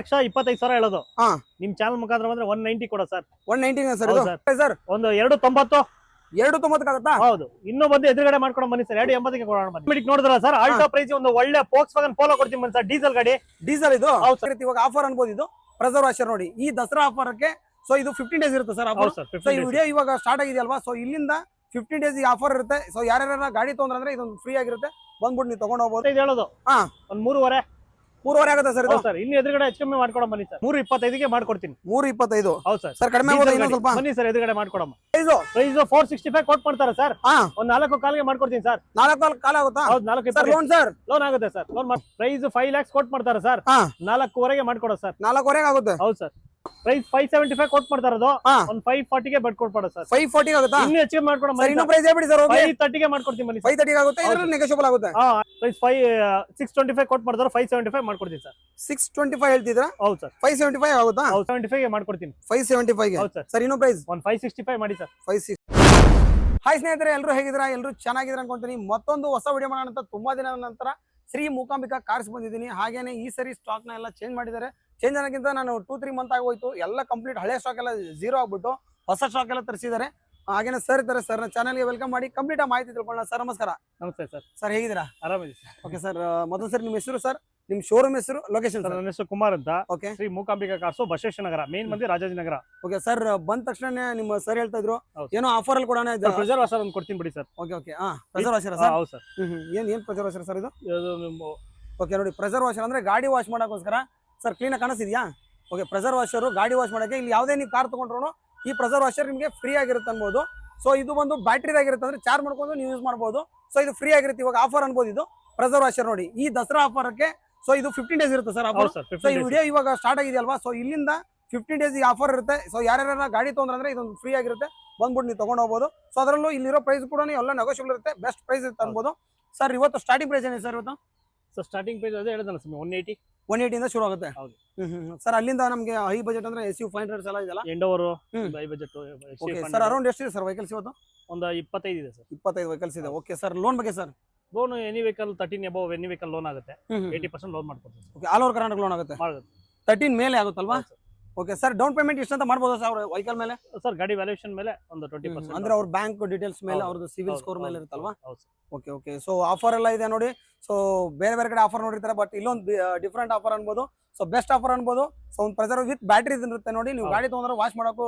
25,000 ಹೇಳೋದು. ಹಾ ನಿಮ್ ಚಾನಲ್ ಮುಖಾಂತರ ಬಂದ್ರೆ 190 ಕೊಡ ಸರ್. 190 ಸರ್ ಹೌದು ಇದು ಸರ್. ಸರ್ ಒಂದು 290. 290 ಆಗುತ್ತಾ? ಹೌದು, ಇನ್ನೂ ಬಂದು ಎದುರುಗಡೆ ಮಾಡ್ಕೊಂಡು ಬನ್ನಿ ಸರ್. 280 ಕೊಡೋಣ ಬನ್ನಿ. ನೋಡಿದ್ರ ಸರ್, ಆಲ್ಟೋ ಪ್ರೈಸ್ ಒಂದು ಒಳ್ಳೆ ಫೋಕ್ಸ್ ವ್ಯಾಗನ್ ಪೋಲೋ ಕೊಡ್ತೀನಿ ಬನ್ನಿ ಸರ್. ಡೀಸೆಲ್ ಗಾಡಿ. ಡೀಸೆಲ್ ಇದು ಹೌದು ಸರ್. ಇವಾಗ ಆಫರ್ ಅನ್ಬೋದು. ಇದು ಪ್ರೆಸರ್ ವಾಷರ್ ನೋಡಿ, ಈ ದಸರಾ ಆಫರ್ಗೆ ಸೊ ಇದು 15 ಡೇಸ್ ಇರುತ್ತೆ ಸರ್ ಹೌದು ಆಫರ್. ಸರ್, ಸೊ 15 ಈ days. ವಿಡಿಯೋ ಇವಾಗ ಸ್ಟಾರ್ಟ್ ಆಗಿದೆಯಲ್ವಾ, ಸೊ ಇಲ್ಲಿಂದ 15 ಡೇಸ್ ಆಫರ್ ಇರುತ್ತೆ. ಸೊ ಯಾರ್ಯಾರ ಗಾಡಿ ತೊಗೊಂಡ್ರೆ ಇದೊಂದು ಫ್ರೀ ಆಗಿರುತ್ತೆ, ಬಂದ್ಬಿಟ್ಟು ನೀವು ತಗೊಂಡು ಹೋಗ್ಬೋದು. ಇದು ಹೇಳೋದು ಹಾ ಒಂದ್ 3.5 ಆಗುತ್ತೆ ಸರ್ ಇದು. ಸರ್. ಇನ್ನು ಎದುರುಗಡೆ ಹೆಚ್ಚು ಕಮ್ಮಿ ಮಾಡ್ಕೊಡ ಬನ್ನಿ ಸರ್. 325ಗೆ ಮಾಡ್ಕೊಡ್ತೀನಿ. 325 ಹೌದು ಸರ್. ಸರ್ ಕಡಿಮೆ ಆಗೋದು ಇನ್ನೂ ಸ್ವಲ್ಪ ಬನ್ನಿ ಸರ್, ಎದುರುಗಡೆ ಮಾಡ್ಕೊಡಮ್ಮ. ಪ್ರೈಸ್ ಪ್ರೈಸ್ 465 ಕೊಟ್ ಮಾಡ್ತಾರೆ ಸರ್. ಹಾ ಒಂದ್ 4 ಕಾಲ್ಗೆ ಮಾಡ್ಕೊಡ್ತೀನಿ ಸರ್. 4 ಕಾಲ ಆಗುತ್ತಾ? ಹೌದು, 4 ಸರ್ ಲೋನ್ ಸರ್ ಲೋನ್ ಆಗುತ್ತೆ ಸರ್. ಲೋನ್ ಪ್ರೈಸ್ 5 lakhs ಕೊಟ್ ಮಾಡ್ತಾರೆ ಸರ್. ಹಾ 4.5 ಮಾಡ್ಕೊಡೋ ಸರ್. 4 ಆಗುತ್ತೆ. ಹೌದು ಸರ್. ಪ್ರೈಸ್ 575 ಕೊಟ್ ಮಾಡ್ತಾರೆ. ಅದು ಹಾ ಒಂದ್ 540ಗೆ ಬಡ್ಕೊಡ್ಬೇಡ ಸರ್. 540 ಆಗುತ್ತಾ? ಇನ್ನು ಹೆಚ್ಚಿಗೆ ಮಾಡ್ಕೊಡ ಸರ್ ಇನ್ನೂ ಪ್ರೈಸ್ ಹೇಳ್ಬಿಡಿ ಸರ್. ಓಕೆ 530ಗೆ ಮಾಡ್ಕೊಡ್ತೀನಿ ಬನ್ನಿ. 530 ಆಗುತ್ತೆ. ಇದರಲ್ಲಿ ನೆಗೋಷಿಯಬಲ್ ಆಗುತ್ತೆ. ಹಾ ಪ್ರೈಸ್ 625 ಕೊಟ್ ಮಾಡ್ತಾರೆ. 575 ಮಾಡ್ಕೊಡ್ತೀನಿ ಸರ್. 625 ಹೇಳ್ತಿದ್ರಾ? ಹೌದು ಸರ್. 575 ಆಗುತ್ತಾ? 75ಗೆ ಮಾಡ್ಕೊಡ್ತೀನಿ. 575 ಹೌದು ಸರ್. ಸರ್ ಇನ್ನೂ ಪ್ರೈಸ್ ಒಂದ್ 565 ಮಾಡಿ ಸರ್. 56. ಹಾಯ್ ಸ್ನೇಹಿತರೆ, ಎಲ್ಲರೂ ಹೇಗಿದ್ದೀರಾ? ಎಲ್ಲರೂ ಚೆನ್ನಾಗಿದ್ದೀರಾ ಅನ್ಕೊಂತೀನಿ. ಮತ್ತೊಂದು ಹೊಸ ವಿಡಿಯೋ ಮಾಡೋಣ ಅಂತ ತುಂಬಾ ದಿನದ ನಂತರ ಶ್ರೀ ಮೂಕಾಂಬಿಕಾ ಕಾರ್ಸ್ ಬಂದಿದ್ದೀನಿ. ಹಾಗೇನೆ ಈ ಸರಿ ಸ್ಟಾಕ್ ನ ಎಲ್ಲ ಚೇಂಜ್ ಮಾಡಿದ್ದಾರೆ. ಚೇಂಜ್ ಅನ್ನೋಕ್ಕಿಂತ ನಾನು 2-3 ಮಂತ್ ಆಗೋಯ್ತು. ಎಲ್ಲ ಕಂಪ್ಲೀಟ್ ಹಳೆ ಸ್ಟಾಕ್ ಎಲ್ಲ ಝೀರೋ ಆಗ್ಬಿಟ್ಟು ಹೊಸ ಸ್ಟಾಕ್ ಎಲ್ಲ ತರಿಸಿದ್ದಾರೆ. ಹಾಗೇನೆ ಸರ್ ಇದ್ದಾರೆ. ಸರ್ ಚಾನಲ್ಗೆ ವೆಲ್ಕಮ್ ಮಾಡಿ ಕಂಪ್ಲೀಟ್ ಮಾಹಿತಿ ತಿಳ್ಕೊಳ್ಳೋಣ. ಸರ್ ನಮಸ್ಕಾರ. ನಮಸ್ತೆ ಸರ್. ಸರ್ ಹೇಗಿದ್ದೀರಾ? ಆರಾಮಿದೆ ಸರ್. ಓಕೆ ಸರ್, ಮೊದಲು ಸರ್ ನಿಮ್ಮ ಹೆಸರು ಸರ್, ನಿಮ್ಮ ಶೋರೂಮ್ ಹೆಸರು, ಲೊಕೇಶನ್ ಸರ್. ಸರ್? ನನ್ನ ಹೆಸರು ಕುಮಾರ್ ಅಂತ. Okay Shri Mookambika cars, Basaveshwara main ಮಂದಿ, ರಾಜಾಜಿನಗರ. ಓಕೆ ಸರ್, ಬಂದ ತಕ್ಷಣ ನಿಮ್ಮ ಸರ್ ಹೇಳ್ತಾ ಇದ್ರು ಹೌದು. ಏನೋ ಆಫರ್ ಅಲ್ಲಿ ಕೊಡೋಣ. ಪ್ರೆಸರ್ ವಾಷರ್ ಒಂದು ಕೊಡ್ತೀನಿ ಬಿಡಿ ಸರ್. ಓಕೆ ಓಕೆ ಹಾ ಪ್ರೆಸರ್ ವಾಷರ್ ಸರ್? ಹೌದು ಸರ್. ಏನ್ ಪ್ರೆಸರ್ ವಾಷರ್ ಸರ್ ಇದು? ಇದು ನಿಮ್ಮ ಓಕೆ ನೋಡಿ, ಪ್ರೆಸರ್ ವಾಷರ್ ಅಂದ್ರೆ ಗಾಡಿ ವಾಶ್ ಮಾಡೋಕ್ಕೋಸ್ಕರ ಸರ್. ಕ್ಲೀನ್ ಆಗಿ ಕಾಣಿಸ್ತಿದ್ಯಾ? ಓಕೆ, ಪ್ರೆಸರ್ ವಾಷರ್ ಗಾಡಿ ವಾಶ್ ಮಾಡೋಕೆ. ಇಲ್ಲಿ ಯಾವುದೇ ನೀವು ಕಾರ್ ತಗೊಂಡ್ರು ಈ ಪ್ರೆಸರ್ ವಾಷರ್ ನಿಮಗೆ ಫ್ರೀ ಆಗಿರುತ್ತೆ ಅನ್ಬೋದು. ಸೊ ಇದು ಒಂದು ಬ್ಯಾಟ್ರಿದಾಗಿರುತ್ತೆ, ಅಂದ್ರೆ ಚಾರ್ಜ್ ಮಾಡ್ಕೊಂಡು ನೀವು ಯೂಸ್ ಮಾಡ್ಬೋದು. ಸೊ ಇದು ಫ್ರೀ ಆಗಿರುತ್ತೆ. ಇವಾಗ ಆಫರ್ ಅನ್ಬೋದು. ಇದು ಪ್ರೆಸರ್ ವಾಷರ್ ನೋಡಿ, ಈ ದಸರಾ ಆಫರ್ಗೆ ಸೊ ಇದು 15 ಡೇಸ್ ಇರುತ್ತೆ ಸರ್ ಆಫರ್. ಹೌದು ಸರ್, ಸೊ 15 ಈ days. ವಿಡಿಯೋ ಇವಾಗ ಸ್ಟಾರ್ಟ್ ಆಗಿದೆಯಲ್ವಾ, ಸೊ ಇಲ್ಲಿಂದ 15 ಡೇಸ್ ಆಫರ್ ಇರುತ್ತೆ. ಸೊ ಯಾರ್ಯಾರ ಗಾಡಿ ತೊಗೊಂಡ್ರೆ ಇದೊಂದು ಫ್ರೀ ಆಗಿರುತ್ತೆ, ಬಂದ್ಬಿಟ್ಟು ನೀವು ತಗೊಂಡು ಹೋಗ್ಬೋದು. ಸೊ ಅದರಲ್ಲೂ ಇಲ್ಲಿರೋ ಪ್ರೈಸ್ ಕೂಡ ಎಲ್ಲ ನೆಗೋಷಿಯಬಲ್ ಇರುತ್ತೆ, ಬೆಸ್ಟ್ ಪ್ರೈಸ್ ಇರುತ್ತೆ ಅನ್ಬೋದು. ಸರ್ ಇವತ್ತು ಸ್ಟಾರ್ಟಿಂಗ್ ಪ್ರೈಸ್ ಏನಿದೆ ಸರ್ ಇವತ್ತು? ಸೊ ಸ್ಟಾರ್ಟಿಂಗ್ ಪ್ರೈಸ್ ಅದೇ ಹೇಳಿದಲ್ಲ ಸರ್, 180. 180 ಇಂದ ಶುರು ಆಗುತ್ತೆ. ಹೌದು. ಸರ್ ಅಲ್ಲಿಂದ ನಮಗೆ ಹೈ ಬಜೆಟ್ ಅಂದ್ರೆ SU 500 ಎಲ್ಲ ಇದೆಯಲ್ಲ, endeavour, hmm. High budget. Okay sir, around ಎಷ್ಟಿದೆ ಸರ್ ವೆಹಿಕಲ್ಸ್ ಇವತ್ತು? ಒಂದು 25 ಇದೆ ಸರ್. 25 ವೆಹಿಕಲ್ಸ್ ಇದೆ. ಓಕೆ ಸರ್, ಲೋನ್ ಬಗ್ಗೆ sir? Loan any vehicle 13 above any vehicle loan ಆಗುತ್ತೆ. 80% ಲೋನ್ ಮಾಡ್ಕೊಡ್ತೀವಿ sir. Okay, all over Karnataka loan ಆಗುತ್ತೆ. 13 ಮೇಲೆ ಆಗುತ್ತಲ್ವಾ? ಓಕೆ ಸರ್, ಡೌನ್ ಪೇಮೆಂಟ್ ಎಷ್ಟು ಅಂತ ಮಾಡ್ಬೋದು ಸರ್ ಅವ್ರ ವೆಹಿಕಲ್ ಮೇಲೆ? ಸರ್ ಗಾಡಿ ವ್ಯಾಲ್ಯೂಯೇಷನ್ ಮೇಲೆ ಒಂದು 20%. ಅಂದ್ರೆ ಅವ್ರ ಬ್ಯಾಂಕ್ ಡೀಟೇಲ್ಸ್ ಮೇಲೆ, ಅವ್ರದ್ದು ಸಿವಿಲ್ ಸ್ಕೋರ್ ಮೇಲೆ ಇರುತ್ತಲ್ವಾ? ಹೌದು sir. Okay okay, so offer ಎಲ್ಲ ಇದೆ ನೋಡಿ. ಸೊ ಬೇರೆ ಬೇರೆ ಕಡೆ ಆಫರ್ ನೋಡಿರ್ತಾರೆ, ಬಟ್ ಇಲ್ಲೊಂದು ಡಿಫ್ರೆಂಟ್ ಆಫರ್ ಅನ್ಬೋದು. ಸೊ ಬೆಸ್ಟ್ ಆಫರ್ ಅನ್ಬೋದು. ಸೊ ಒಂದು ಪ್ರೆಸರ್ ವಿತ್ ಬ್ಯಾಟ್ರಿ ಇರುತ್ತೆ ನೋಡಿ. ನೀವು ಗಾಡಿ ತಗೊಂಡ್ರೆ ವಾಶ್ ಮಾಡೋಕ್ಕೂ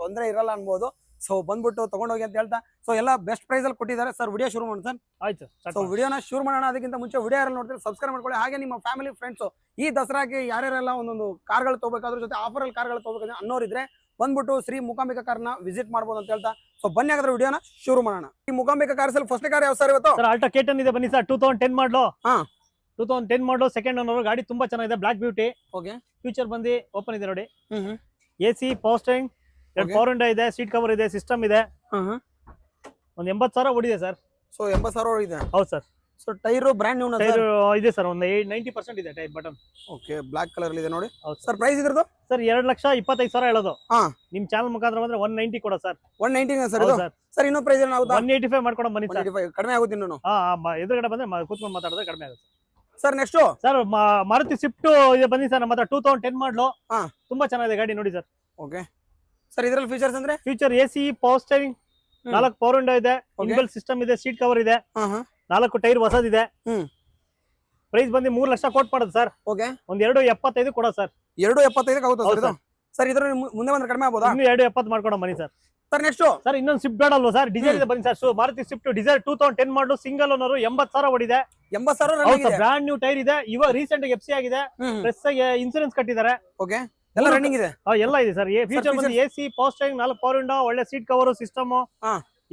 ತೊಂದರೆ ಇರಲ್ಲ ಅನ್ಬೋದು. ಸೊ ಬಂದ್ಬಿಟ್ಟು ತಗೊಂಡೋಗಿ ಅಂತ ಹೇಳ್ತಾ, ಸೊ ಎಲ್ಲ ಬೆಸ್ಟ್ ಪ್ರೈಸ್ ಅಲ್ಲಿ ಕೊಟ್ಟಿದ್ದಾರೆ ಸರ್. ವಿಡಿಯೋ ಶುರು ಮಾಡಿ ಸರ್. ಆಯ್ತು ಸರ್. ಸೊ ವಿಡಿಯೋನ ಶುರು ಮಾಡೋಣ. ಅದಕ್ಕಿಂತ ಮುಂಚೆ ವಿಡಿಯೋ ಯಾರು ನೋಡ್ತೀರಿ ಸಬ್ಸ್ಕ್ರೈಬ್ ಮಾಡ್ಕೊಳ್ಳಿ. ಹಾಗೆ ನಿಮ್ಮ ಫ್ಯಾಮಿಲಿ ಫ್ರೆಂಡ್ಸ್ ಈ ದಸರಾಗೆ ಯಾರ್ಯಾರೆಲ್ಲ ಒಂದೊಂದು ಕಾರ್ಗಳು ತಗೋಬೇಕಾದ್ರ ಜೊತೆ ಆಫರ್ ಅಲ್ಲಿ ಕಾರ್ಗಳು ತಗೋಬೇಕಾದ್ರೆ ಅನ್ನೋರಿದ್ರೆ ಬಂದ್ಬಿಟ್ಟು ಶ್ರೀ ಮೂಕಾಂಬಿಕಾ ಕಾರ್ನ ವಿಸಿಟ್ ಮಾಡ್ಬೋದು ಅಂತ ಹೇಳ್ತಾ, ಸೊ ಬನ್ನಿ ಹಾಗಾದ್ರೆ ವಿಡಿಯೋನ ಶುರು ಮಾಡೋಣ. ಈ ಮೂಕಾಂಬಿಕಾ ಕಾರ್ಸ್ ಅಲ್ಲಿ ಫಸ್ಟ್ ಕಾರ್ ಯಾವ ಸರ್ ಇವತ್ತು? ಸರ್ ಆಲ್ಟೋ K10 ಇದೆ ಬನ್ನಿ ಸರ್. 2010 ಮಾಡಲು. ಹಾ 2010 ಮಾಡಲು, ಸೆಕೆಂಡ್ ಓನರ್. ಗಾಡಿ ತುಂಬಾ ಚೆನ್ನಾಗಿದೆ, ಬ್ಲಾಕ್ ಬ್ಯೂಟಿ. ಓಕೆ, ಫ್ಯೂಚರ್ ಬಂದು ಓಪನ್ ಇದೆ ನೋಡಿ. AC power steering, 2 power window ಇದೆ, ಸೀಟ್ ಕವರ್ ಇದೆ, ಸಿಸ್ಟಮ್ ಇದೆ. ಒಂದು 80,000 ಓಡಿದೆ ಸರ್. ಸೊ 80,000 ಇದೆ. ಹೌದು sir. So tyre brand new tyre ಇದೆ ಸರ್, ಒಂದು 90% ಇದೆ tyre button. Okay, black colour ಇದೆ ನೋಡಿ. ಹೌದು ಸರ್ ಪ್ರೈಸ್ ಇದ್ರದ್ದು? ಸರ್ 2,25,000 ಹೇಳೋದು. ಹಾ ನಿಮ್ ಚಾನಲ್ ಮುಖಾಂತರ ಬಂದ್ರೆ 190 ಕೊಡ ಸರ್. 190 ಸರ್ ಇದು? ಸರ್ ಇನ್ನೂ ಪ್ರೈಸ್ ಏನು ಆಗುತ್ತಾ? 185 ಮಾಡ್ಕೊಡ ಬನ್ನಿ ಸರ್. 185 ಕಡಿಮೆ ಆಗುತ್ತೆ ಇನ್ನೂ? ಹಾ ಎದುರುಗಡೆ ಬಂದ್ರೆ ಕೂತ್ಕೊಂಡು ಮಾತಾಡಿದ್ರೆ ಕಡಿಮೆ ಆಗುತ್ತೆ sir. Next sir Maruti Swift ಇದೆ ಬನ್ನಿ ಸರ್. ನಮ್ಮ ಹತ್ರ 2010 ಮಾಡಲು. ಹಾ ತುಂಬಾ ಚೆನ್ನಾಗಿದೆ ಗಾಡಿ ನೋಡಿ ಸರ್. ಓಕೆ ಸರ್, ಇದ್ರಲ್ಲಿ ಫೀಚರ್ಸ್ ಅಂದ್ರೆ? Future AC power steering, 4 power window ಇದೆ, ಇನ್ಬಿಲ್ಟ್ ಸಿಸ್ಟಮ್ ಇದೆ, ಸೀಟ್ ಕವರ್ ಇದೆ, 4 ಟೈರ್ ಹೊಸದಿದೆ. ಪ್ರೈಸ್ ಬಂದು 3 ಲಕ್ಷ ಕೋಟ್ ಮಾಡೋದು ಸರ್. ಓಕೆ, ಒಂದು 2.75 ಕೊಡೋ ಸರ್. 2.75 ಆಗುತ್ತಾ ಸರ್ ಇದು? ಸರ್ ಇದ್ರ ಮುಂದೆ ಬಂದ್ರೆ ಕಡಿಮೆ ಆಗ್ಬೋದಾ? ಇನ್ನು 2.70 ಮಾಡ್ಕೊಡ ಬನ್ನಿ ಸರ್. ಸರ್ ನೆಕ್ಸ್ಟ್ ಸರ್ ಇನ್ನೊಂದು ಸ್ವಿಫ್ಟ್ ಬೇಡಲ್ವಾ ಸರ್? ಡಿಸೈರ್ ಇದೆ ಬನ್ನಿ ಸರ್. ಮಾರುತಿ ಸ್ವಿಫ್ಟ್ ಡಿಸೈರ್ 2010 ಮಾಡಲು, ಸಿಂಗಲ್ ಓನರ್, 80,000 ಓಡಿದೆ. 80,000 ಬ್ರಾಂಡ್ ನ್ಯೂ ಟೈರ್ ಇದೆ. ಇವಾಗ ರೀಸೆಂಟ್ FC ಆಗಿದೆ, ಪ್ರೆಸ್ ಇನ್ಸೂರೆನ್ಸ್ ಕಟ್ಟಿದ್ದಾರೆ. ಓಕೆ, ಎಲ್ಲ ರನ್ನಿಂಗ್ ಇದೆ. ಎಲ್ಲ ಇದೆ ಸರ್. ಫ್ಯೂಚರ್ ಬಂದು AC power steering, 4 power window, ಒಳ್ಳೆ ಸೀಟ್ ಕವರ್, ಸಿಸ್ಟಮ್.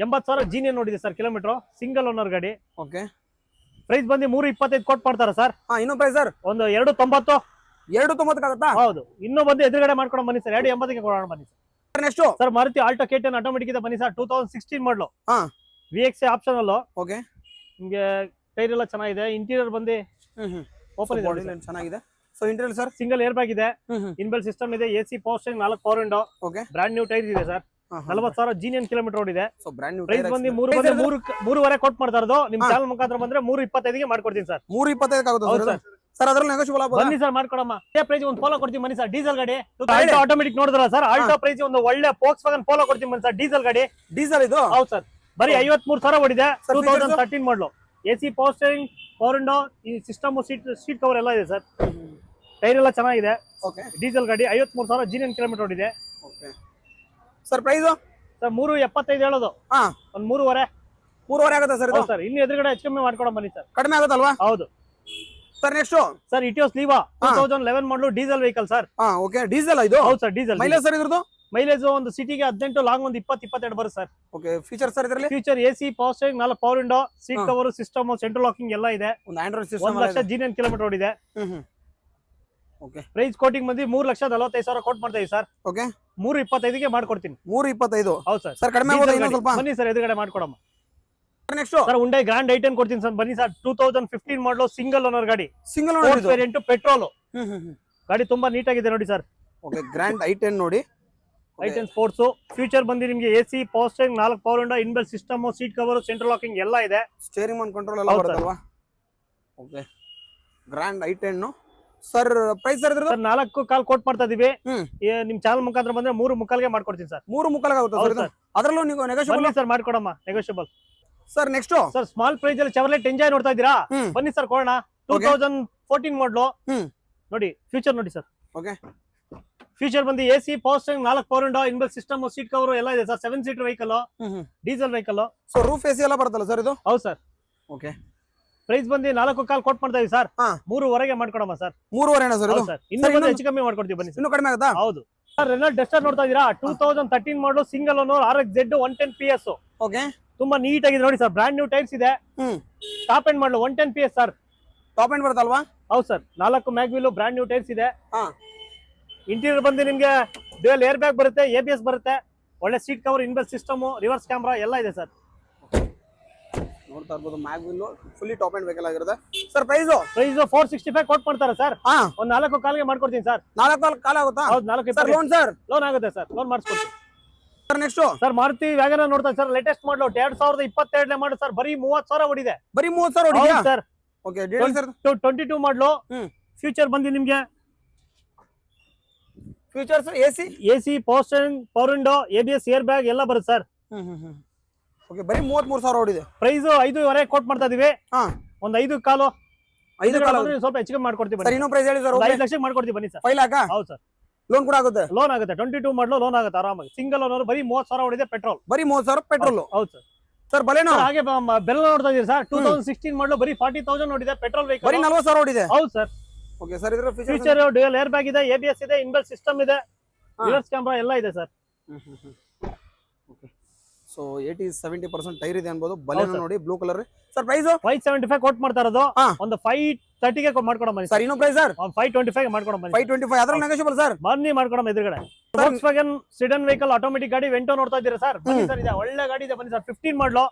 80,000 ಜೀನಿಯನ್ ನೋಡಿದೆ ಸರ್ ಕಿಲೋಮೀಟರ್. ಸಿಂಗಲ್ ಓನರ್ ಗಾಡಿ. ಓಕೆ, ಪ್ರೈಸ್ ಬಂದು 3.25 ಕೊಟ್ ಮಾಡ್ತಾರೆ ಸರ್. ಇನ್ನೂ ಪ್ರೈಸ್ ಸರ್? ಒಂದು 2.90. 2.90 ಆಗುತ್ತಾ? ಹೌದು, ಇನ್ನೂ ಬಂದು ಎದುರುಗಡೆ ಮಾಡ್ಕೊಂಡು ಬನ್ನಿ ಸರ್. 2.80 ಕೊಡೋಣ ಬನ್ನಿ sir. Next sir Maruti Alto K10 automatic ಇದೆ ಬನ್ನಿ ಸರ್. 2016 ಮಾಡಲು. VXA optional. ಓಕೆ, ನಿಮಗೆ ಟೈರ್ ಎಲ್ಲ ಚೆನ್ನಾಗಿದೆ. ಇಂಟೀರಿಯರ್ ಬಂದು ಓಪನ್ ಇದೆ, ಚೆನ್ನಾಗಿದೆ. So interior sir? Single air bag ಇದೆ, ಇನ್ಬಿಲ್ಟ್ ಸಿಸ್ಟಮ್ ಇದೆ, AC power steering, 4 power window. Okay, brand new tyre ಇದೆ ಸರ್. 40,000 ಜೀನಿಯನ್ ಕಿಲೋಮೀಟರ್ ಓಡಿದೆ. ಸೊ ಬ್ರಾಂಡ್ ನ್ಯೂ ಪ್ರೈಸ್ ಬಂದು 3.5 ಕೊಟ್ ಮಾಡ್ತಾ ಇರೋದು. ನಿಮ್ ಚಾನಲ್ ಮುಖಾಂತರ ಬಂದ್ರೆ 3.25 ಮಾಡ್ಕೊಡ್ತೀನಿ ಸರ್. 3.25 ಆಗುತ್ತೆ ಸರ್. ಸರ್ ಅದ್ರಲ್ಲಿ ನೆಗೋಷಿಯಬಲ್ ಆಗ್ಬೋದು. ಬನ್ನಿ ಸರ್ ಮಾಡ್ಕೊಡಮ್ಮ. ಇದೇ ಪ್ರೈಸ್ ಒಂದು ಪೋಲೋ ಕೊಡ್ತೀವಿ ಬನ್ನಿ ಸರ್, ಡೀಸೆಲ್ ಗಾಡಿ. ಆಲ್ಟೋ ಆಟೋಮೆಟಿಕ್ ನೋಡಿದ್ರ ಸರ್, ಆಲ್ಟೋ ಪ್ರೈಸ್ ಒಂದು ಒಳ್ಳೆ ಫೋಕ್ಸ್ ವ್ಯಾಗನ್ ಪೋಲೋ ಕೊಡ್ತೀವಿ ಬನ್ನಿ ಸರ್, ಡೀಸೆಲ್ ಗಾಡಿ. ಡೀಸೆಲ್ ಇದು? ಹೌದು ಸರ್, ಬರೀ 53,000 ಓಡಿದೆ. 2013 ಮಾಡಲು. AC power steering, power window, ಈ ಸಿಸ್ಟಮ್, ಸೀಟ್ ಕವರ್ ಎಲ್ಲ ಇದೆ ಸರ್. ಟೈರ್ ಎಲ್ಲ ಚೆನ್ನಾಗಿದೆ. ಓಕೆ. ಡೀಸೆಲ್ ಗಾಡಿ 53,000 ಜಿನಿಯನ್ ಕಿಲೋಮೀಟರ್ ಓಡಿದೆ. ಓಕೆ ಸರ್ ಪ್ರೈಸ್ ಸರ್ 3.75 ಹೇಳೋದು. ಹಾ, ಒಂದ್ 3.5 ಆಗುತ್ತೆ ಸರ್ ಇದು? ಸರ್ ಇನ್ನು ಎದುರುಗಡೆ ಹೆಚ್ಚು ಕಮ್ಮಿ ಮಾಡ್ಕೊಡೋ ಬನ್ನಿ ಸರ್, ಕಡಿಮೆ ಆಗುತ್ತಲ್ವಾ? ಹೌದು sir next sir Etios Liva 2011 ಮಾಡಲು ಡೀಸೆಲ್ ವೆಹಿಕಲ್ ಸರ್. ಹಾ ಓಕೆ, ಡೀಸೆಲ್ ಇದು? ಹೌದು ಸರ್ ಡೀಸೆಲ್. ಮೈಲೇಜ್ ಸರ್ ಇದ್ರದ್ದು? ಮೈಲೇಜ್ ಒಂದು ಸಿಟಿಗೆ 18, ಲಾಂಗ್ ಒಂದು 20-22 ಬರುತ್ತೆ ಸರ್. ಓಕೆ. ಫೀಚರ್ ಸರ್ ಇದರಲ್ಲಿ? Future AC power steering, 4 power window, seat cover, system, central locking ಎಲ್ಲ ಇದೆ. ಒಂದು ಆಂಡ್ರಾಯ್ಡ್ 1 ಸಿಸ್ಟಮ್ ಲಕ್ಷ ಜಿನಿಯನ್ ಕಿಲೋಮೀಟರ್ ಓಡಿದೆ. ಓಕೆ. ಪ್ರೈಸ್ ಕೋಟಿಂಗ್ ಬಂದು 3,45,000 ಕೋಟ್ ಮಾಡ್ತಾ ಇದೀವಿ ಸರ್. ಓಕೆ. 3.25ಗೆ ಮಾಡ್ಕೊಡ್ತೀನಿ. 3.25? ಹೌದು ಸರ್. ಸರ್ ಕಡಿಮೆ ಆಗೋದು ಇನ್ನೂ ಸ್ವಲ್ಪ? ಬನ್ನಿ ಸರ್ ಎದುರುಗಡೆ ಮಾಡ್ಕೊಡಮ್ಮ. Next sir Hyundai grand i10 ಕೊಡ್ತೀನಿ ಸರ್, ಬನ್ನಿ ಸರ್. 2015 ಮಾಡಲು ಸಿಂಗಲ್ ಓನರ್ ಗಾಡಿ, ಸಿಂಗಲ್ ಓನರ್ ವೇರಿಯಂಟ್, ಪೆಟ್ರೋಲ್ ಗಾಡಿ. ತುಂಬಾ ನೀಟ್ ಆಗಿದೆ ನೋಡಿ ಸರ್. ಓಕೆ. ಗ್ರ್ಯಾಂಡ್ i10 ನೋಡಿ, i10 ಸ್ಪೋರ್ಟ್ಸ್. ಫ್ಯೂಚರ್ ಬಂದು ನಿಮಗೆ AC power steering, 4 power window, inbuilt system, seat cover, central locking ಎಲ್ಲ ಇದೆ. ಸ್ಟೇರಿಂಗ್ ಆನ್ ಕಂಟ್ರೋಲ್ ಎಲ್ಲ ಬರುತ್ತಲ್ವಾ? Okay. Grand i10 sir price sir ಇದ್ರದ್ದು? ಸರ್ 4.25 ಕೋಟ್ ಮಾಡ್ತಾ ಇದೀವಿ. ನಿಮ್ ಚಾನಲ್ ಮುಖಾಂತರ ಬಂದ್ರೆ 3.25ಗೆ ಮಾಡ್ಕೊಡ್ತೀನಿ ಸರ್. 3.25 ಆಗುತ್ತೆ ಸರ್? ಅದರಲ್ಲೂ ನೀವು ನೆಗೋಷಿಯಬಲ್ ಸರ್ ಮಾಡ್ಕೊಡಮ್ಮ, negotiable. Sir next sir small price ಅಲ್ಲಿ ಚೆವರ್ಲೆಟ್ ಎಂಜಾಯ್ ನೋಡ್ತಾ ಇದ್ದೀರಾ? ಬನ್ನಿ ಸರ್ ಕೊಡೋಣ. 2014 ಮಾಡಲು ನೋಡಿ. ಫ್ಯೂಚರ್ ನೋಡಿ ಸರ್. ಓಕೆ. ಫ್ಯೂಚರ್ ಬಂದು AC power steering, 4 power window, inbuilt system, seat cover ಎಲ್ಲ ಇದೆ sir. 7 seater vehicle, diesel vehicle. So roof AC ಎಲ್ಲ ಬರುತ್ತಲ್ಲ ಸರ್ ಇದು? ಹೌದು ಸರ್. ಓಕೆ. ಪ್ರೈಸ್ ಬಂದು 4.25 ಕೋಟ್ ಮಾಡ್ತಾ ಇದೀವಿ ಸರ್. 3.5ಗೆ ಮಾಡ್ಕೊಡಮ್ಮ ಸರ್. 3.5 ಸರ್ ಇದು? ಸರ್ ಇನ್ನೂ ಹೆಚ್ಚು ಕಮ್ಮಿ ಮಾಡ್ಕೊಡ್ತೀವಿ ಬನ್ನಿ. ಇನ್ನೂ ಕಡಿಮೆ ಆಗುತ್ತಾ? ಹೌದು ಸರ್. ರೆನಾಲ್ಟ್ ಡಸ್ಟರ್ ನೋಡ್ತಾ ಇದೀರಾ? 2013 model single owner, RXZ 110 PS. Okay. ತುಂಬಾ ನೀಟ್ ಆಗಿದೆ ನೋಡಿ ಸರ್. ಬ್ರಾಂಡ್ ನ್ಯೂ ಟೈರ್ಸ್ ಇದೆ. Top end model 110 PS sir. Top end ಬರುತ್ತಲ್ವಾ? ಹೌದು sir. 4 mag wheel, brand new tyres ಇದೆ. ಇಂಟೀರಿಯರ್ ಬಂದು ನಿಮ್ಗೆ ಡ್ಯುಯಲ್ ಏರ್ ಬ್ಯಾಗ್ ಬರುತ್ತೆ, ABS ಬರುತ್ತೆ, ಒಳ್ಳೆ seat cover, inbuilt system, reverse camera ಎಲ್ಲ ಇದೆ ಸರ್. ನೋಡ್ತಾ ಇರ್ಬೋದು, mag wheel fully top end vehicle ಆಗಿರುತ್ತೆ. ಸರ್ ಪ್ರೈಸ್ 465 ಕೋಟ್ ಮಾಡ್ತಾರೆ ಸರ್. ಒಂದು 4.25ಗೆ ಮಾಡ್ಕೊಡ್ತೀನಿ ಸರ್. 4.25 ಆಗುತ್ತಾ? ಹೌದು 4.25. Loan sir? ಲೋನ್ ಆಗುತ್ತೆ ಸರ್, ಲೋನ್ ಮಾಡಿಸ್ಕೊಡ್ತೀನಿ sir. Next sir Maruti wagon ನೋಡ್ತಾ sir, latest model 2022 model sir. ಬರೀ 30,000 ಓಡಿದೆ. ಬರೀ 30,000 ಓಡಿದೆಯಾ sir? Okay. Details sir? 22 model. Future ಬಂದು ನಿಮ್ಗೆ features AC power steering, power window, ABS, air bag ಎಲ್ಲ ಬರುತ್ತೆ ಸರ್. ಓಕೆ. ಬರೀ 33,000 ಓಡಿದೆ. ಪ್ರೈಸ್ 5.25 ಕೋಟ್ ಮಾಡ್ತಾ ಇದೀವಿ. ಒಂದು 5.25 ಸ್ವಲ್ಪ ಹೆಚ್ಚಿಗೆ ಮಾಡ್ಕೊಡ್ತೀವಿ ಸರ್. ಇನ್ನೂ ಪ್ರೈಸ್ ಹೇಳಿ ಸರ್. 5 ಲಕ್ಷಕ್ಕೆ ಮಾಡ್ಕೊಡ್ತೀವಿ ಬನ್ನಿ ಸರ್. 5 ಲಾಖ? ಹೌದು ಸರ್. ಲೋನ್ ಕೂಡ ಆಗುತ್ತೆ? ಲೋನ್ ಆಗುತ್ತೆ. 22 ಮಾಡಲು ಲೋನ್ ಆಗುತ್ತೆ ಆರಾಮಾಗಿ. ಸಿಂಗಲ್ ಓನರ್, ಬರೀ 30,000 ಓಡಿದೆ. ಪೆಟ್ರೋಲ್. ಬರೀ 30,000 ಪೆಟ್ರೋಲ್? ಹೌದು ಸರ್. ಸರ್ ಬಲೇನೋ ಹಾಗೆ ಬೆಲ್ಲ ನೋಡ್ತಾ ಇದೀರಿ ಸರ್. 2016 ಮಾಡಲು ಬರೀ 40,000 ಓಡಿದೆ. Petrol vehicle. ಬರೀ 40,000 ಓಡಿದೆ? ಹೌದು ಸರ್. Okay sir. ಇದರ ಫ್ಯೂಚರ್ ಡ್ಯುಯಲ್ ಏರ್ ಬ್ಯಾಗ್ ಇದೆ, ABS ಇದೆ, ಇನ್ಬಿಲ್ಟ್ ಸಿಸ್ಟಮ್ ಇದೆ, ರಿವರ್ಸ್ ಕ್ಯಾಮ್ರಾ ಎಲ್ಲ ಇದೆ ಸರ್. ಓಕೆ. ಸೊ 70% ಟೈರ್ ಇದೆ ಅನ್ಬೋದು. ಬಲೇನೋ ನೋಡಿ, blue colour. Sir price 575 quote ಮಾಡ್ತಾ ಇರೋದು. ಒಂದು 530ಗೆ ಮಾಡ್ಕೊಡೋ ಬನ್ನಿ ಸರ್. ಇನ್ನೂ ಪ್ರೈಸ್ ಸರ್? 525 ಮಾಡ್ಕೊಡೋ ಬನ್ನಿ. 525 ಅದ್ರಲ್ಲಿ ನೆಗೋಷಿಯಬಲ್ ಸರ್? ಬನ್ನಿ ಮಾಡ್ಕೊಡೋ ಎದುರುಗಡೆ. Volkswagen ಸಿಡನ್ ವೆಹಿಕಲ್, ಆಟೋಮೆಟಿಕ್ ಗಾಡಿ, ವೆಂಟೋ ನೋಡ್ತಾ ಇದ್ದೀರಾ ಸರ್? ಬನ್ನಿ ಸರ್, ಇದೆ ಒಳ್ಳೆ ಗಾಡಿ ಇದೆ ಬನ್ನಿ ಸರ್. 15 ಮಾಡಲು,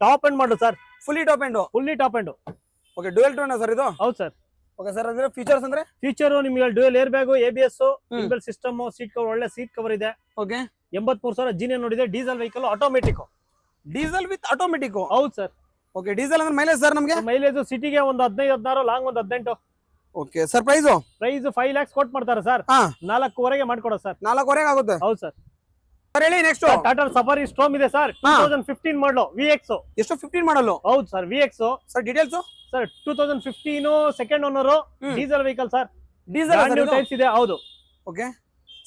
ಟಾಪ್ ಎಂಡ್ ಮಾಡಲು sir. Fully top end? Fully top end. Okay. Dual tone sir ಇದು? ಹೌದು ಸರ್. Okay sir. ಅದರ ಫೀಚರ್ಸ್ ಅಂದ್ರೆ? ಫೀಚರ್ ನಿಮಗೆ dual air bag, ABS, inbuilt system, seat cover, ಒಳ್ಳೆ ಸೀಟ್ ಕವರ್ ಇದೆ. ಓಕೆ. 83,000 ಜಿನಿಯನ್ ನೋಡಿದೆ. Diesel vehicle, automatic. Diesel with automatic? ಹೌದು sir. Okay. Diesel ಅಂದ್ರೆ ಮೈಲೇಜ್ ಸರ್ ನಮಗೆ? ಮೈಲೇಜ್ ಸಿಟಿಗೆ ಒಂದು 15-16, ಲಾಂಗ್ ಒಂದು 18. Okay sir. ಪ್ರೈಸ್ 5 lakhs ಕೊಟ್ ಮಾಡ್ತಾರೆ ಸರ್. 4.25ಗೆ ಮಾಡ್ಕೊಡೋ ಸರ್. 4.25 ಆಗುತ್ತೆ? ಹೌದು ಸರ್. ಸರ್ ಹೇಳಿ ನೆಕ್ಸ್ಟ್. ಟಾಟಾ ಸಫಾರಿ ಸ್ಟ್ರೋಮ್ ಇದೆ ಸರ್. 2015 ಮಾಡಲು, VX. ಎಷ್ಟು? 15 ಮಾಡಲು? ಹೌದು sir. VX sir. Details sir? 2015 second owner, diesel vehicle sir. Diesel types ಇದೆ. ಹೌದು. Okay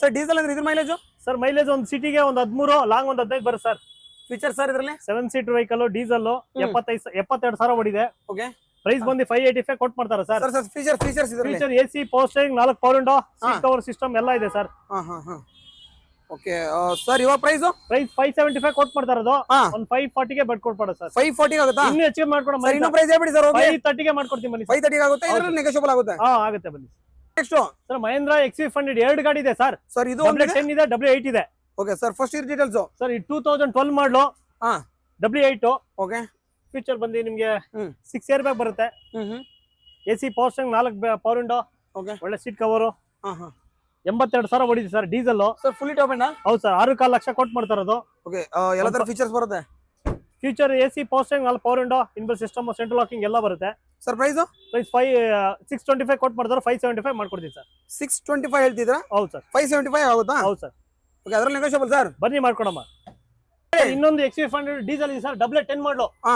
sir. ಡೀಸೆಲ್ ಅಂದ್ರೆ ಇದ್ರ ಮೈಲೇಜ್ ಸರ್? ಮೈಲೇಜ್ ಒಂದು ಸಿಟಿಗೆ ಒಂದು 13, ಲಾಂಗ್ ಒಂದು 15 ಬರುತ್ತೆ ಸರ್. ಫೀಚರ್ ಸರ್ ಇದರಲ್ಲಿ? 7 ಸೀಟರ್ ವೆಹಿಕಲ್, ಡೀಸೆಲ್, 72,000 ಓಡಿದೆ. ಓಕೆ. ಪ್ರೈಸ್ ಬಂದು 585 ಕೊಟ್ ಮಾಡ್ತಾರೆ ಸರ್. ಸರ್ ಫೀಚರ್ಸ್ ಇದರಲ್ಲಿ? Feature AC power steering, 4 power window, seat cover system ಎಲ್ಲ ಇದೆ ಸರ್. Okay sir. ಇವಾಗ ಪ್ರೈಸ್ 575 ಕೊಟ್ ಮಾಡ್ತಾ ಇರೋದು. ಒಂದು 540ಗೆ ಬಟ್ ಕೊಡ್ಬೇಡ ಸರ್. 540 ಆಗುತ್ತಾ? ಇನ್ನೂ ಹೆಚ್ಚಿಗೆ ಮಾಡ್ಕೊಡ. ಇನ್ನೂ ಪ್ರೈಸ್ ಹೇಳ್ಬಿಡಿ ಸರ್. 530ಗೆ ಮಾಡ್ಕೊಡ್ತೀನಿ ಬನ್ನಿ. 530 ಆಗುತ್ತೆ? ಇದರಲ್ಲಿ ನೆಗೋಷಿಯಬಲ್ ಆಗುತ್ತೆ? ಆಗುತ್ತೆ ಬನ್ನಿ. ನೆಕ್ಸ್ಟ್ ಸರ್ ಮಹೇಂದ್ರ XV100 2 ಗಾಡಿ ಇದೆ ಸರ್. ಸರ್ ಇದು W10 ಇದೆ, W8 ಇದೆ. Okay sir. First year details sir. 2012 ಮಾಡಲು, W8. ಓಕೆ. ಫ್ಯೂಚರ್ ಬಂದು ನಿಮಗೆ 6 ಏರ್ ಬ್ಯಾಗ್ ಬರುತ್ತೆ. AC power steering, 4 power window, ಒಳ್ಳೆ ಸೀಟ್ ಕವರ್. 82,000 ಓಡಿದೆ sir. Diesel sir. Fully top end? ಹೌದು ಸರ್. 6.25 ಲಕ್ಷ ಕೊಟ್ ಮಾಡ್ತಾ ಇರೋದು. ಓಕೆ. ಎಲ್ಲ ತರ ಫೀಚರ್ಸ್ ಬರುತ್ತೆ? ಫ್ಯೂಚರ್ AC ಪವರ್ ಸ್ಟೇರಿಂಗ್ ಅಲ್ಲಿ power window inbuilt system central locking ಎಲ್ಲ ಬರುತ್ತೆ ಸರ್ ಪ್ರೈಸ್ ಪ್ರೈಸ್ 625 ಕೊಟ್ಟು ಮಾಡ್ತಾರೆ 575 ಮಾಡ್ಕೊಡ್ತೀನಿ ಸರ್ 625 ಹೇಳ್ತಿದ್ರಾ ಹೌದು ಸರ್ 575 ಆಗುತ್ತಾ ಹೌದು ಸರ್ ಓಕೆ ಅದ್ರಲ್ಲಿ ನೆಗೋಷಿಯಬಲ್ ಸರ್ ಬನ್ನಿ ಮಾಡ್ಕೊಡಮ್ಮ ಇನ್ನೊಂದು XV500 ಡೀಸೆಲ್ ಇದೆ ಸರ್ ಡಬಲ್ 10 ಮಾಡಲು ಹಾ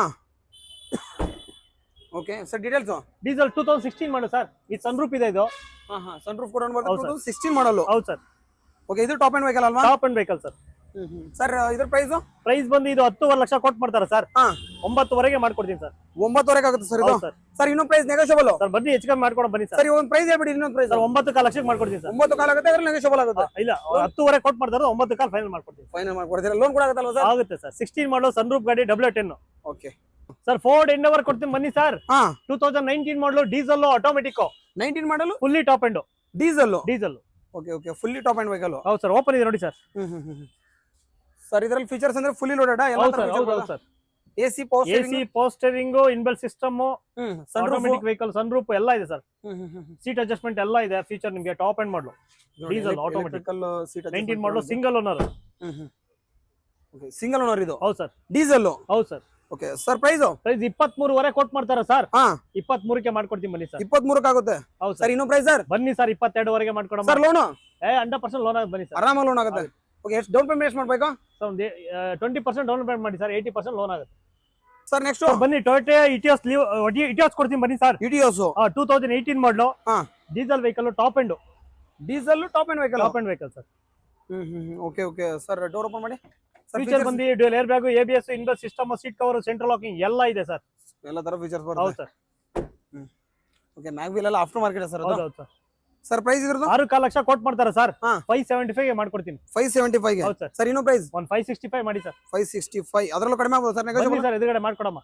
ಓಕೆ ಸರ್ ಡೀಟೇಲ್ಸ್ ಡೀಸೆಲ್ 2016 ಮಾಡಲು ಸರ್ ಇದು ಸನ್ರೂಫ್ ಇದೆ ಇದು ಹಾ ಸನ್ ರೂಫ್ ಕೂಡ ಬರ್ತದೆ 16 ಮಾಡಲು ಹೌದು ಸರ್ ಓಕೆ ಇದು ಟಾಪ್ ಎಂಡ್ ವೆಹಿಕಲ್ ಅಲ್ವಾ top and vehicle sir sir ಇದ್ರ ಪ್ರೈಸ್ ಬಂದು ಇದು 10.5 ಲಕ್ಷ ಕೊಟ್ಟು ಮಾಡ್ತಾರೆ ಸರ್ ಹಾ 9ವರೆಗೆ ಮಾಡ್ಕೊಡ್ತೀನಿ ಸರ್ 9ವರೆಗೆ ಆಗುತ್ತೆ ಸರ್ ಇದು ಹೌದು ಸರ್ ಸರ್ ಇನ್ನೊಂದು ಪ್ರೈಸ್ ನೆಗೋಷಿಯಬಲ್ ಸರ್ ಬನ್ನಿ ಹೆಚ್ಚು ಕಮ್ಮಿ ಮಾಡ್ಕೊಂಡು ಬನ್ನಿ ಸರ್ ಸರ್ ಒಂದು ಪ್ರೈಸ್ ಹೇಳ್ಬಿಡಿ ಇನ್ನೊಂದು ಪ್ರೈಸ್ ಸರ್ 9 ಲಕ್ಷಕ್ಕೆ ಮಾಡ್ಕೊಡ್ತೀನಿ ಸರ್ 9 ಕಾಲ ಆಗುತ್ತೆ ಅದ್ರಲ್ಲಿ ನೆಗೋಷಿಯಬಲ್ ಆಗುತ್ತೆ ಇಲ್ಲ 10ವರೆಗೆ ಕೊಟ್ಟು ಮಾಡ್ತಾರೆ 9 ಕಾಲ್ ಫೈನಲ್ ಮಾಡ್ಕೊಡ್ತೀನಿ ಫೈನಲ್ ಮಾಡ್ಕೊಡ್ತೀರಾ ಲೋನ್ ಕೂಡ ಆಗುತ್ತಲ್ವಾ ಸರ್ ಆಗುತ್ತೆ ಸರ್ 16 ಮಾಡಲು ಸನ್ರೂಫ್ ಗಾಡಿ double 10 okay sir Ford endeavour ಕೊಡ್ತೀನಿ ಬನ್ನಿ ಸರ್ ಹಾ 2019 ಮಾಡಲು ಡೀಸೆಲ್ ಆಟೋಮೆಟಿಕ್ 19 ಮಾಡಲು fully top end diesel okay okay fully top end vehicle ಹೌದು ಸರ್ ಓಪನ್ ಇದೆ ನೋಡಿ ಸರ್ ಸರ್ ಇದರಲ್ಲಿ ಫೀಚರ್ಸ್ ಅಂದ್ರೆ ಫುಲ್ಲಿ ಲೋಡೆಡ್ ಹೌದು sir AC power steering inbuilt system automatic vehicle sunroof ಎಲ್ಲ ಇದೆ ಸರ್ ಸೀಟ್ ಅಡ್ಜಸ್ಟ್ಮೆಂಟ್ ಎಲ್ಲ ಇದೆ ಫೀಚರ್ ನಿಮಗೆ ಟಾಪ್ ಎಂಡ್ ಮಾಡಲು ಡೀಸೆಲ್ ಆಟೋಮೆಟಿಕ್ ಸೀಟ್ 19 ಮಾಡಲು single owner okay single owner ಇದು ಹೌದು ಸರ್ ಡೀಸೆಲ್ ಹೌದು ಸರ್ ಓಕೆ ಸರ್ ಪ್ರೈಸ್ 23ವರೆಗೆ ಕೊಟ್ಟು ಮಾಡ್ತಾರ ಸರ್ ಹಾ 23ಕ್ಕೆ ಮಾಡ್ಕೊಡ್ತೀನಿ ಬನ್ನಿ ಸರ್ 23ಕ್ಕೆ ಆಗುತ್ತೆ ಹೌದು ಸರ್ ಇನ್ನೊಂದು ಪ್ರೈಸ್ ಸರ್ ಬನ್ನಿ ಸರ್ 22ವರೆಗೆ ಮಾಡ್ಕೊಡೋಣ ಸರ್ ಲೋನ್ 100% ಲೋನ್ ಆಗುತ್ತೆ ಬನ್ನಿ ಸರ್ ಆರಾಮ ಲೋನ್ ಆಗುತ್ತೆ ಓಕೆ ಎಷ್ಟು ಡೌನ್ ಪೇಮೆಂಟ್ ಎಷ್ಟು ಮಾಡಬೇಕು ಸರ್ ಒಂದು 20% ಡೌನ್ ಪೇಮೆಂಟ್ ಮಾಡಿ ಸರ್ 80% ಲೋನ್ ಆಗುತ್ತೆ ಸರ್ ನೆಕ್ಸ್ಟ್ ಬನ್ನಿ ಟೊಯೋಟಾ ಇಟಿಯೋಸ್ ಕೊಡ್ತೀನಿ ಬನ್ನಿ ಸರ್ ಇಟಿಯೋಸ್ 2018 ಮಾಡಲು ಹಾ diesel vehicle top end top end vehicle sir okay okay sir door open ಮಾಡಿ ಫೀಚರ್ ಬಂದು dual air bag ABS inbuilt system seat cover central locking ಎಲ್ಲ ಇದೆ ಸರ್ ಎಲ್ಲ ತರ ಫೀಚರ್ಸ್ ಹೌದು ಬರುತ್ತೆ ಸರ್ ಓಕೆ ಮ್ಯಾಗ್ವಿಲ್ ಎಲ್ಲ ಆಫ್ಟರ್ ಮಾರ್ಕೆಟ್ ಸರ್ ಹೌದು ಸರ್ ಸರ್ ಪ್ರೈಸ್ ಇದ್ರದ್ದು 6 ಲಕ್ಷ ಕೊಟ್ಟು ಮಾಡ್ತಾರೆ ಸರ್ ಹಾ 575 ಗೆ ಮಾಡ್ಕೊಡ್ತೀನಿ 575 ಗೆ ಹೌದು ಸರ್ ಸರ್ ಇನ್ನೂ ಪ್ರೈಸ್ ಒಂದು 565 ಮಾಡಿ ಸರ್ 565 ಅದರಲ್ಲೂ ಕಡಿಮೆ ಆಗ್ಬೋದು ಸರ್ ಬನ್ನಿ ಸರ್ ಎದುರುಗಡೆ ಮಾಡ್ಕೊಡಮ್ಮ